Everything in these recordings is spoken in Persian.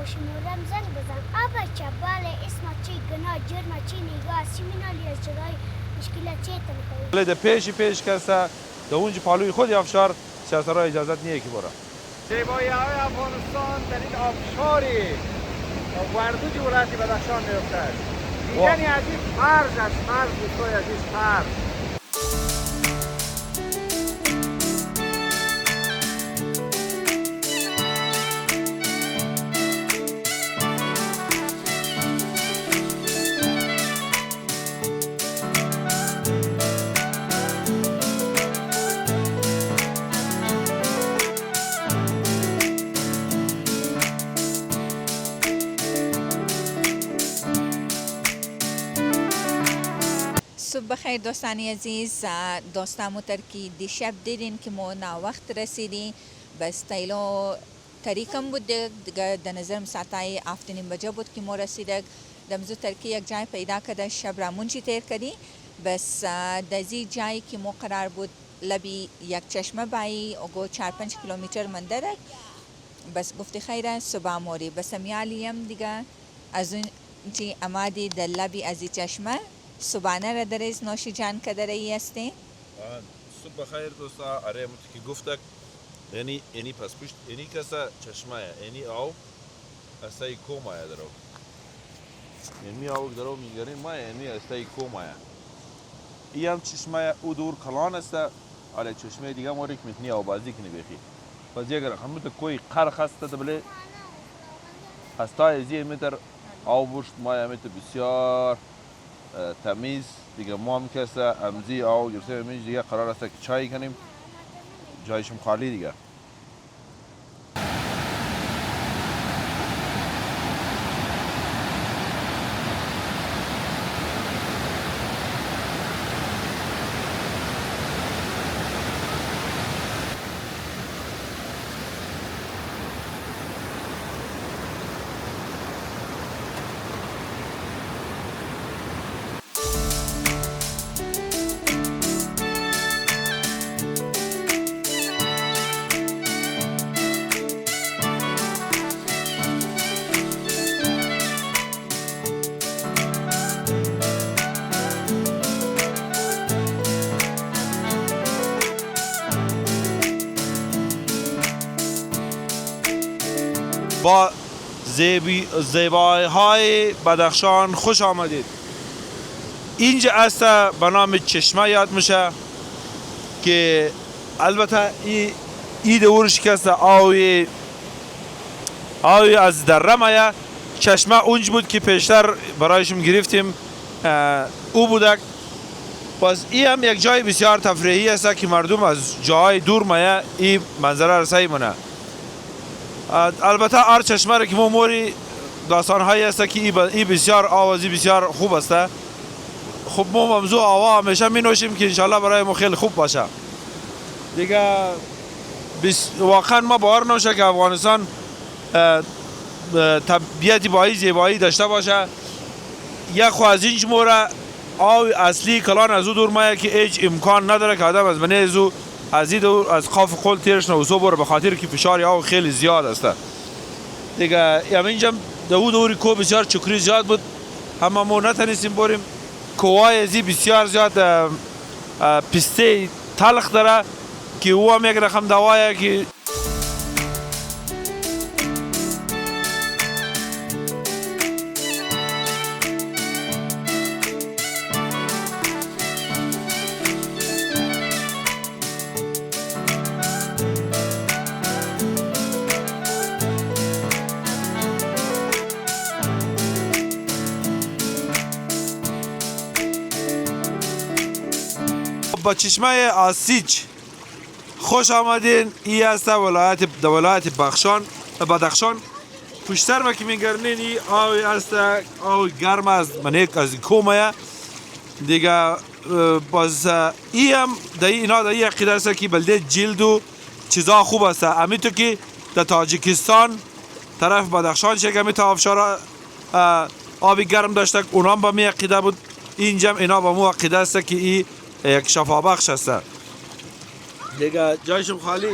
شمارم زنگ بزن. بچه بله اسم چی گناه جرم چی نگاه سیمینالی از جدای مشکلات چی تنکایی ولی ده پیش کسا ده اونج پالوی خود افشار سیاسترها اجازت نیه که برا زیبایی های افغانستان در این آبشاری وردوج ولایت بدخشان میفتد. دیدنی از این فرض است، فرض دوستای عزیز، فرض. صبح بخیر دوستان عزیز. دوستان ترکی دیشب دیدین که ما نا وقت رسیدیم، بس تایلو طریقم بود دیگه در نظرم ساعتای 7:30 بجه بود که ما رسیدک دمزو ترکی یک جای پیدا کرده شب را منچی تیر کردی. بس دزی جایی که ما قرار بود لبی یک چشمه بایی اگو 4-5 کیلومتر مندرک. بس گفتی خیره صبح موری بس میالیم دیگه از اون چی امادی در لبی از چشمه صبحانه را دریز نوشی جان کدره ای هستی؟ صبح بخیر دوستا. آره مت که گفتک یعنی پس پشت یعنی کسا چشمه یعنی او استای کومایا درو یعنی او درو میگری ما یعنی استای کومایا ایام چشمه او دور کلان است. آره چشمه دیگه موریک میتنی او بازی کنی بخی پس اگر همت کوئی قر خسته دبله هستای زی متر او برشت مایا مت بسیار تمیز دیگه ما هم کسه امزی او جرسه میج دیگه قرار است که چای کنیم جایشم خالی دیگه. با زیبایی های بدخشان خوش آمدید. اینجا است به نام چشمه یاد میشه که البته این دورش کسته آوی از دره مایه. چشمه اونج بود که پیشتر برایشم گرفتیم او بودک. پس این هم یک جای بسیار تفریحی است که مردم از جای دور مایه این منظره رسایی مونه. البته هر چشمه را که ما موری داستان هایی است که ای بسیار آوازی بسیار خوب است. خب ما موضوع آوا همیشه می نوشیم که انشالله برای ما خیلی خوب باشه دیگه. واقعا ما باور نمیشه که افغانستان طبیعتی با زیبایی داشته باشه. یک خو از اینج موره آو اصلی کلان از او دور مایه که هیچ امکان نداره که آدم از منه از این دور از قاف قول تیرش نوزو بره، به خاطر که فشار آو خیلی زیاد است دیگه. اینجا دو دوری کو بسیار چکری زیاد بود، اما ما نتونستیم بریم. کوهای ازی بسیار زیاد پسته تلخ داره که او هم یک رقم دوایه که با چشمه آسیج خوش آمدین. این است ولایت بدخشان. پشتر ما که میگرنین این آوی است، آوی گرم است، منیک از کومه دیگه. باز این هم اینا در این عقیده است که بلده جلد و چیزا خوب است. امی تو که در تاجیکستان طرف بدخشان چه کمی تا افشار آبی گرم داشته اونا با می عقیده بود. اینجا اینا با مو عقیده است که این یک شفا بخش است دیگه. جایشم خالی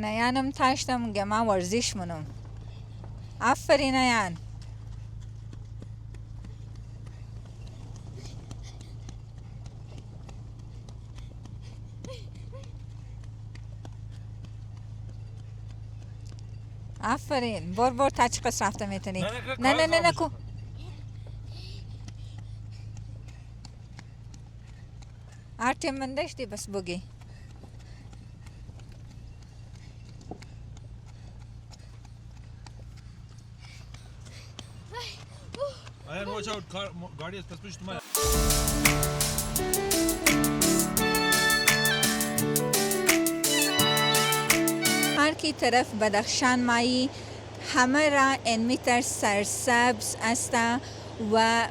Ayanım taştım gema ورزش منم. آفرین Ayan. آفرین بر تا چه قصر رفته میتونی نه نکو آرتی من داشتی بس بگی Ayan, watch out, गाड़ी पस पुश तुम्हारा. هر کی طرف بدخشان مایی همه را این میتر سرسبز است و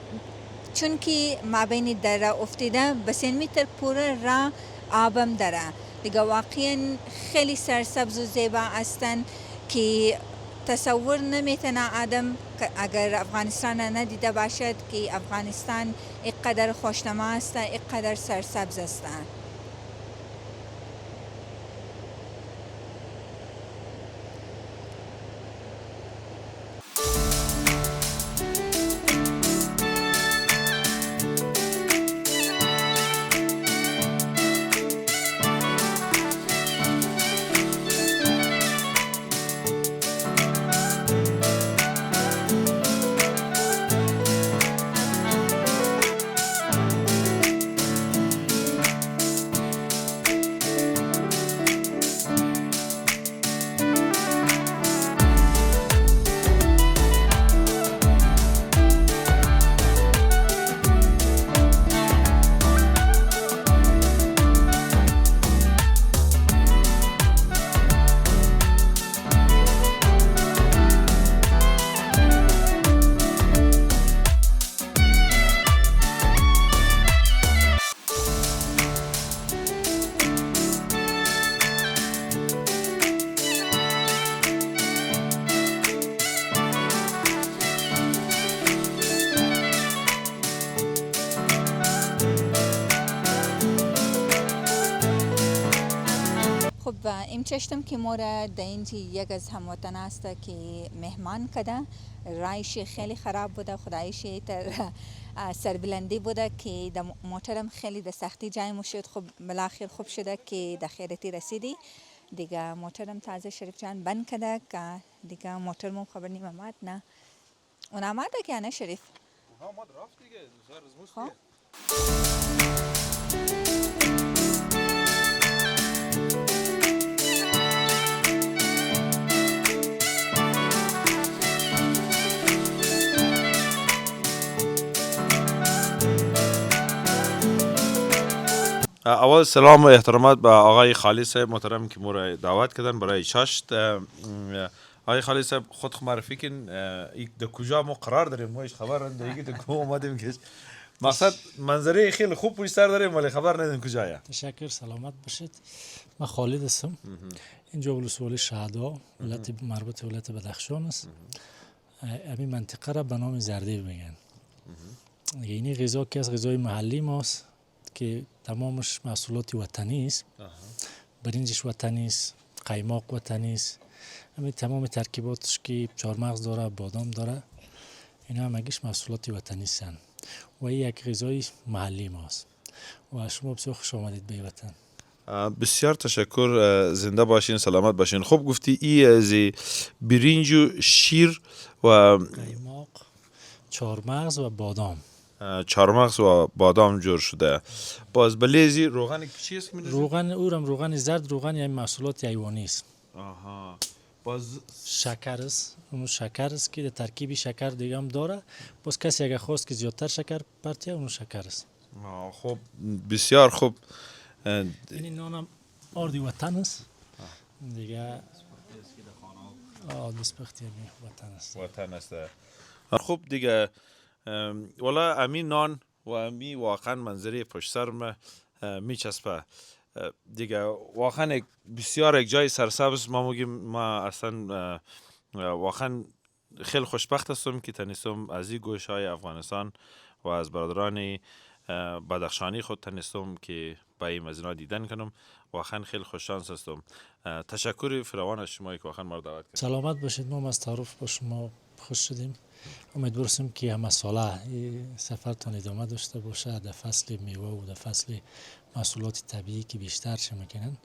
چون که مابین دره افتیده بس این میتر پوره را آبم داره دیگه واقعا خیلی سرسبز و زیبا هستن که تصور نمیتونه آدم اگر افغانستان ندیده باشد که افغانستان اینقدر خوشنما است اینقدر سرسبز است. این چشتم که مورا در اینجا یک از هموطن است که مهمان کده رایش خیلی خراب بوده خدایش تر سربلندی بوده که در موترم خیلی در سختی جای مشد خب بالاخره خوب شده که در خیرتی رسیدی دیگه موترم تازه شریف جان بند کده که دیگه موترم خبر نیم آمد نه اون آمده که نه شریف ها ما رفت دیگه خب اول سلام و احترامات به آقای خالد صاحب محترم که ما را دعوت کردن برای چاشت. آقای خالد صاحب خود معرفی کن در کجا ما قرار داریم ما هیچ خبر نداریم دیگه تو اومدیم که مقصد منظره خیلی خوب پشت سر داریم ولی خبر نداریم کجایا. تشکر سلامت باشید. من خالد هستم. اینجا ولسوالی شهدا ولایت مربوط ولایت بدخشان است. همین منطقه را به نام زردیب میگن. یعنی غذا که از غذای محلی ماست که تمامش محصولات وطنی است. برنجش وطنی است، قیماق وطنی است. همین تمام ترکیباتش که چهارمغز داره، بادام داره. اینا همگیش محصولات وطنی هستند. و این یک غذای محلی ماست. و شما بسیار خوش آمدید به وطن. بسیار تشکر زنده باشین سلامت باشین. خوب گفتی ای از برنج و شیر و قیماق، چهارمغز و بادام. چهارمغز و بادام جور شده. باز بلیزی روغن چی است می‌دونید؟ روغن اورم روغن زرد روغن یعنی محصولات حیوانی است. آها. باز شکر است. اون شکر است که ترکیبی شکر دیگه هم داره. باز کسی اگه خواست که زیادتر شکر پرتیه اون شکر است. خب بسیار خوب. این نانم آردی وطن است دیگه. دستپختی وطن است. وطن است. خب دیگه والا امی نان و امی واقعا منظره پشت سر میچسبه دیگه. واقعا بسیار یک جای سرسبز ما میگیم. ما اصلا واقعا خیلی خوشبخت هستم که تنیستم از این گوشه های افغانستان و از برادران بدخشانی خود تنیستم که با این مزینا دیدن کنم. واقعا خیلی خوششانس هستم. تشکر فراوان از شما که واقعا ما رو دعوت کردید. سلامت باشید. ما از تعارف با شما خوش شدیم. امیدوار هستیم که همه ساله سفرتان ادامه داشته باشه. در فصل میوه و در فصل محصولات طبیعی که بیشتر چه میکنن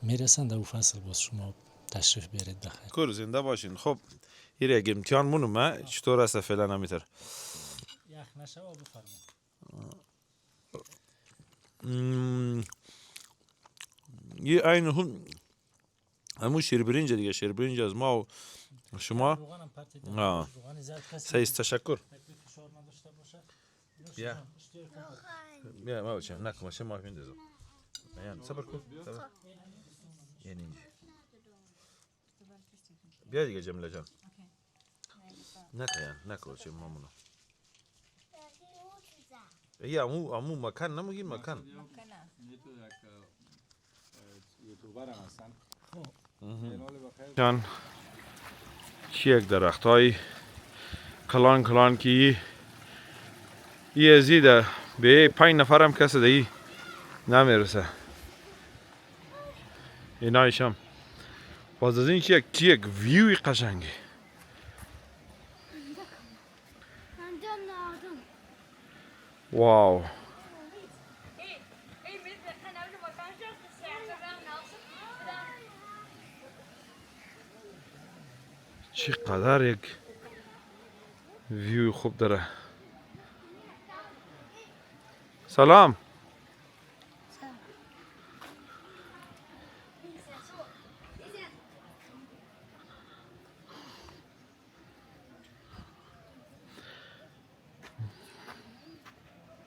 میرسن، در اون فصل باز شما تشریف بیارید بخیر. کور زنده باشین. خب این یک امتحان مونم چطور است فعلا نمیتر یخ نشه و بفرمایید. یه این همون شیربرنج دیگه. شیربرنج از ما و شما. سعید تشکر. بیا ما بچه نکن ماشه ما فین دزو. صبر کن. یعنی بیا دیگه جمله جان. نکن چه مامونو. یا امو مکان نمیگیم مکان. جان چی یک درخت های کلان که یه زیده به 5 نفرم کسی دهی نمیرسه. اینایشم باز از این چی یک ویوی قشنگی. واو چقدر یک ویو خوب داره. سلام.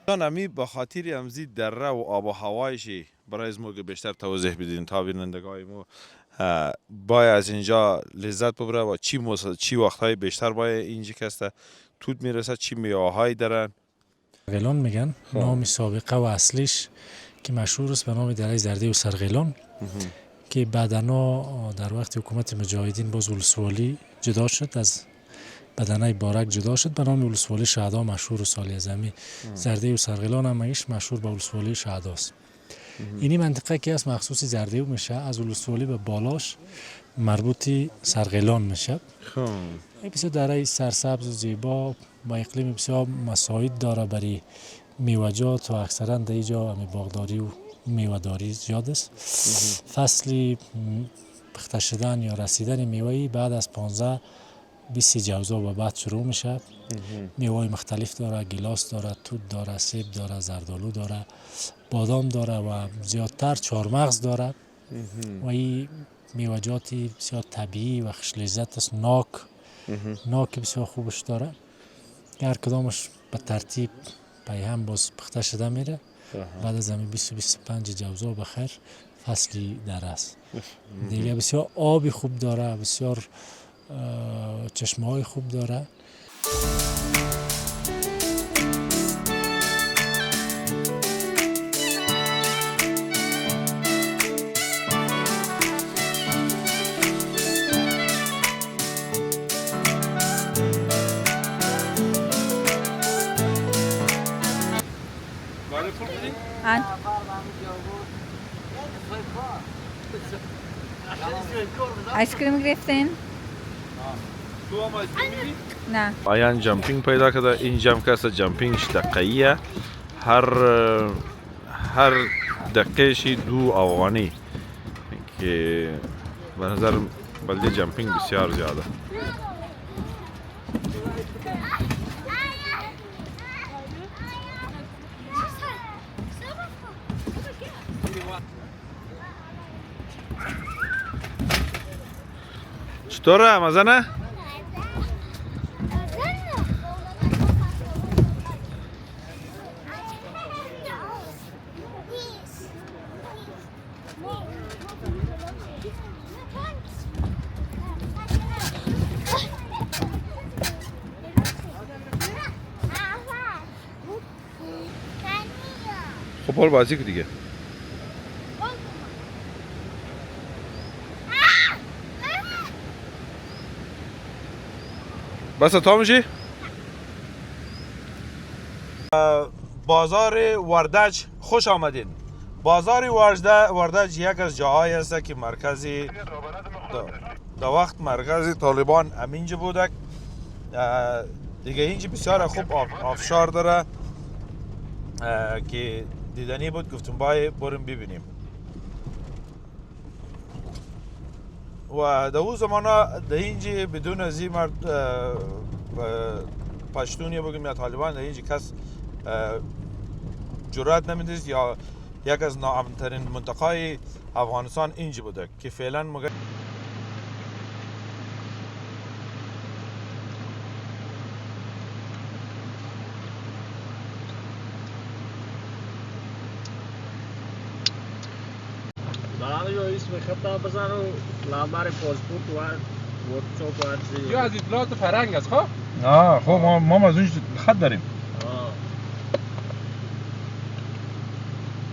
امی به خاطر امزی دره و آب و هوایشی برای از موقع بیشتر توضیح بدین تا بینندگان ما باید از اینجا لذت ببره و چی وقتهای بیشتر باید اینجا کسته تود میرسه، چی میوه‌هایی دارن. سرغیلان میگن. نام سابقه و اصلیش که مشهور است به نام دره زردی و سرغیلان که بعداً در وقت حکومت مجاهدین باز ولسوالی جدا شد، از بدنه بارک جدا شد، به نام ولسوالی شهدا مشهور و سالی از همی زردی و سرغیلان هم میش مشهور به ولسوالی شهداست. اینی منطقه که از مخصوص زردی میشه، از ولسوالی به بالاش مربوطی سرغیلان میشه. بسیار دره سرسبز و زیبا با اقلیم بسیار مساعد داره برای میوه‌جات و اکثرا در اینجا باغداری و میوه‌داری زیاد است. فصلی پخته شدن یا رسیدن میوه‌ای بعد از 15-20 جوزا و بعد شروع میشه. میوه‌های مختلف داره، گیلاس داره، توت داره، سیب داره، زردآلو داره، بادام داره و زیادتر چهارمغز داره. و این میوه‌جاتی بسیار طبیعی و خوش لذت است. ناک بسیار خوبش داره. هر کدامش به ترتیب پای هم باز پخته شده میره. بعد از همین 20-25 جوزا بخیر فصلی در است دیگه. بسیار آبی خوب داره، بسیار چشمه های خوب داره. آیسکریم گرفتین؟ تو هم آیسکریم میدی؟ نه. آیان جمپینگ پیدا کرده. این جمپ که است جمپینگش دقیقیه. هر دقیقشی 2 افغانی که به نظر بلده جمپینگ بسیار زیاده. چطوره؟ مزه نه؟ خب برو بازی کن دیگه. بس تا میشی؟ بازار وردج خوش آمدین. بازار وردج یک از جاهایی است که مرکزی در وقت مرکزی طالبان همینجا بودک. دیگه اینجا بسیار خوب آفشار داره که دیدنی بود، گفتم باید بریم ببینیم. و در اون زمانا در اینجا بدون از این مرد پشتونی بگیم یا طالبان در اینجا کس جرأت نمیدید یا یک از ناامن‌ترین منطقه‌های افغانستان اینجا بوده که فعلا مگر برای اسم خطا بزن و نامبر پاسپورت و واتساپ و هرچی یا از اطلاعات فرنگ است خب؟ خب ما از اونجا خط داریم.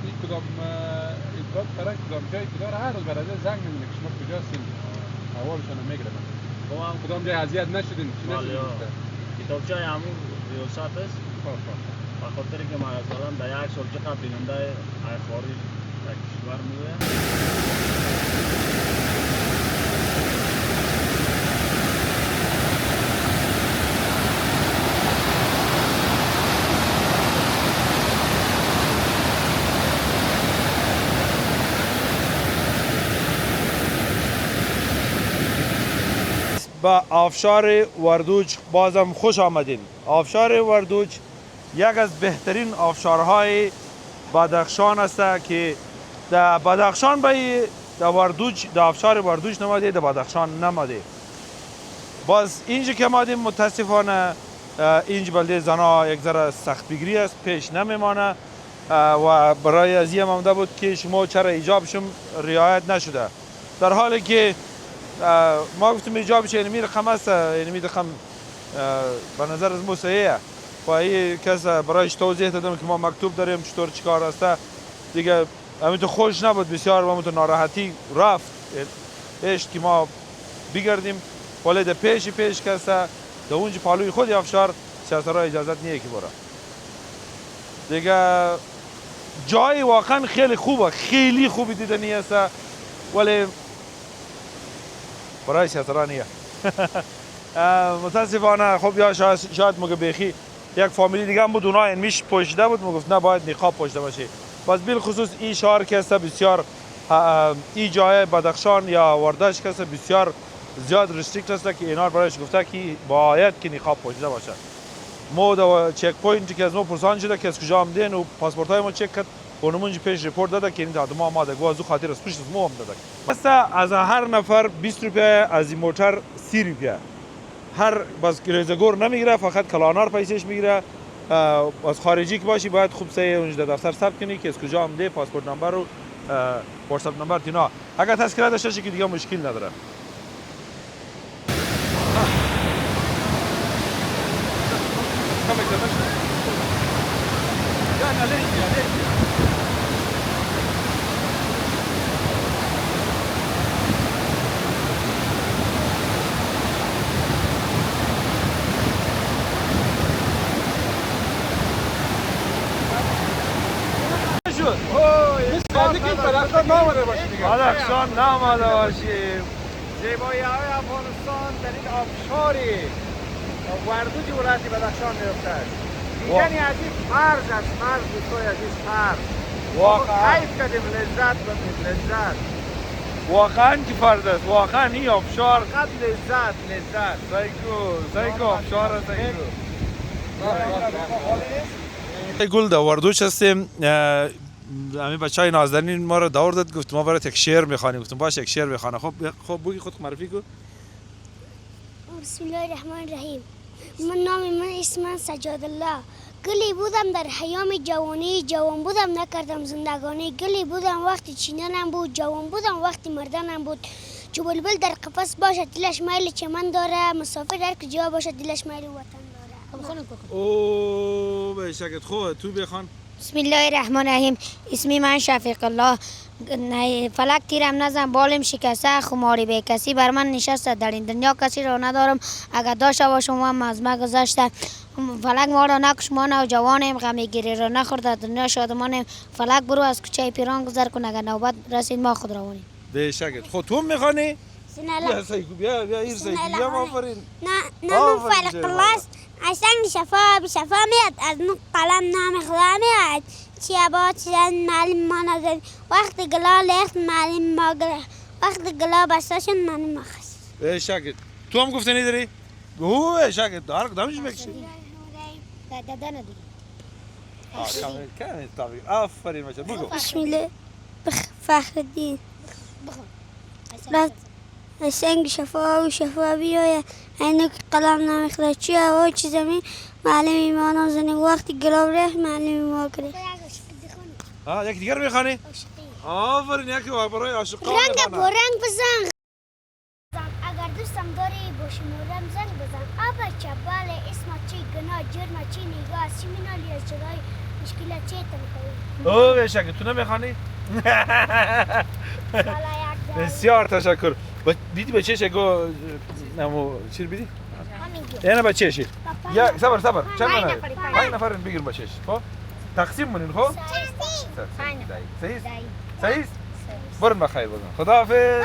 این کدام اطلاعات فرنگ کدام جایی که داره هر روز برای زنگ میزنه که شما کجاستین احوالشون رو میگیرن. کدام جای اذیت نشدین چی نشدین؟ کتابچه همون ریاست است. به خاطر که من مثلا در یک سال چقدر بیننده ای خارج در کشور میوه. به آبشار وردوج بازم خوش آمدین. آبشار وردوج یک از بهترین آبشارهای بدخشان است که در بدخشان به وردوج در آبشار وردوج نماده، در بدخشان نماده. باز اینجا که آمدیم متاسفانه اینجا بلده زنا یک ذره سخت بگیری است، پیش نمیمانه و برای از این آمده بود که شما چرا ایجابشم رعایت نشده، در حالی که ما گفتم ایجابش اینمی رقم است، اینمی رقم به نظر از ما صحیحه و این کس برایش توضیح دادم که ما مکتوب داریم چطور چیکار است دیگه. همینطور خوش نبود بسیار و همینطور ناراحتی رفت اشت که ما بگردیم، ولی در پیش کس در اونجا پالوی خود افشار سیاسترها اجازت نیه که برا دیگه. جای واقعا خیلی خوبه، خیلی خوبی دیدنی است ولی برای سیاسترها نیه. متاسفانه خب یا شاید مگه بیخی یک فامیلی دیگه هم بود اونا اینمیش پوشیده بود، میگفت نه باید نقاب پوشیده باشه. بس بالخصوص این شهر که است بسیار این جای بدخشان یا وردج که است بسیار زیاد رستریکت است که اینا برایش گفته که باید که نقاب پوشیده باشه. ما در چک پوینتی که از ما پرسان شده که از کجا آمدین و پاسپورت های ما چک کرد، اونمونجا پیش رپورت داده که این دادم آماده گو از او خاطر از پشت از ما هم داده. بس از هر نفر 20 روپیه، از این موتر 30 روپیه. هر بس ریزگور نمیگیره، فقط کلانار پیسش میگیره. از خارجی که باشی باید خوب سه اونجا دفتر ثبت کنی که از کجا آمده، پاسپورت نمبر و واتساپ نمبر تینا. اگر تذکره داشته که دیگه مشکل نداره. بدخشان ناماده باشیم. زیبایی های افغانستان در این آبشار وردوج ولایت بدخشان میافتد. دیدنی از این فرض است، فرض دوستای عزیز، فرض. واقعا حیف کردیم لذت ببینیم، لذت. واقعا که فرد است، واقعا این آبشار فقط لذت. سایکو آبشار است. گل در وردوج هستیم. همین بچهای نازنین ما رو دور داد، گفت ما برات یک شعر میخوانیم. گفتم باشه یک شعر بخوانه. خب بگی خود معرفی کن. بسم الله الرحمن الرحیم. من اسم سجاد الله. گلی بودم در حیام جوانی، جوان بودم نکردم زندگانی. گلی بودم وقتی چینانم بود، جوان بودم وقتی مردانم بود. چو بلبل در قفس باشد دلش میل چمن داره، مسافر در کجا باشد دلش میل وطن داره. او به شکل خوب تو بخوان. بسم الله الرحمن الرحیم. اسمی من شفیق الله. فلک تیرم نزن، بالم شکسته، خماری به کسی بر من نشسته، در این دنیا کسی را ندارم، اگر داشته باشم هم از من گذشته. فلک ما را نکش، ما نوجوانیم، غم گیری را نخورده، دنیا شادمانیم. فلک برو از کوچه پیران گذر کن، اگر نوبت رسید ما خود روانیم. به شکل خود تو میخوانی؟ سنلا بیا ایر سیکو بیا آفرین. نام فلک الله است. از سنگ شفا به شفا میاد، از نو قلم نام خدا میاد. چی عباد چیزن معلم ما نزد، وقت گلا لخت معلم ما گره، وقت گلا بستاشن معلم ما خست. به شکل تو هم گفتنی داری؟ او به شکل هر کدامش بکشی. دادا ندی. کامل طبیعی. آفرین ماشاءالله بگو. بسم الله فخردین. از سنگ شفا و شفا بیاید، اینو که قلم نام خدا چی هوا چی زمین معلم ما نازنین، وقتی گلا رخت معلم ما گره. یک دیگر میخوانی؟ آفرین یکی برای عاشقان رنگ میخوانم. با رنگ بزن. اگر دوستم داری باشی مورم زنگ بزن. آب چبال اسم چی گناه جرم چی نگاه سیمینالی از جدای مشکلات چی تنکوی. او به شکل تو نمیخوانی؟ بسیار تشکر. بیدی بچه شگو نمو چی بیدی؟ اینه بچه شی. یا صبر چند نفر؟ 5 نفر بگیر بچهش. خب تقسیم منین خب؟ صحیح. صحیح. برن بخیر بزن. خداحافظ.